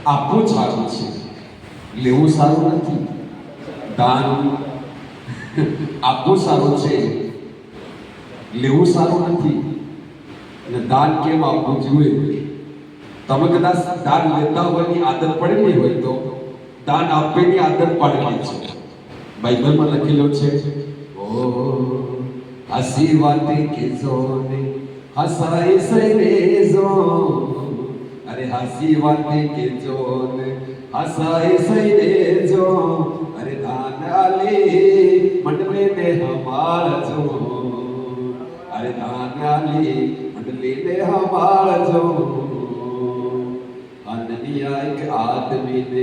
આપવું સારું છે, લેવું સારું નથી. દાન આપવું સારું છે, લેવું સારું નથી. અને દાન કેમ આપવું જોઈએ? તમે કદાચ દાન લેતા હોવાની આદત પડેલી હોય તો દાન આપવાની આદત પાડેલી છે. બાઇબલમાં લખેલો છે, ઓ હસી વાતે કેજો ને હસાઈ સઈને જો, અરે હસી વાતે કેજો ને હસાઈ સઈને જો, અરે દાન આલે મંડલે ને હમારજો, અરે દાન આલે મંડલે ને હમારજો. अननिया एक आदमी ने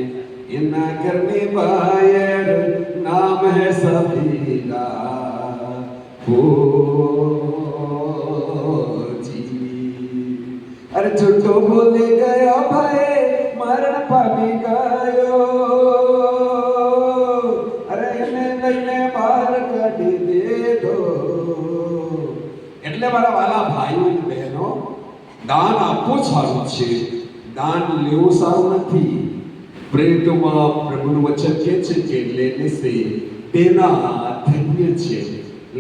इना करने बायर नाम है सफीरा जी. अरे झूठो बोले गया भाई मरण पामी गयो, अरे એને લઈને બહાર કાઢી દેજો. એટલે મારા વાલા ભાઈઓ અને બહેનો, દાન આપવું સારું છે, દાન લેવું સારું નથી. પ્રેતમાં પ્રભુનું વચન કહે છે કે લેને સે દેના ધન્ય છે,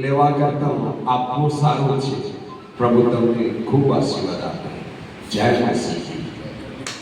લેવા કરતાં આપવું સારું છે. પ્રભુ તમને ખૂબ આશીર્વાદ આપે. જય મસીહ.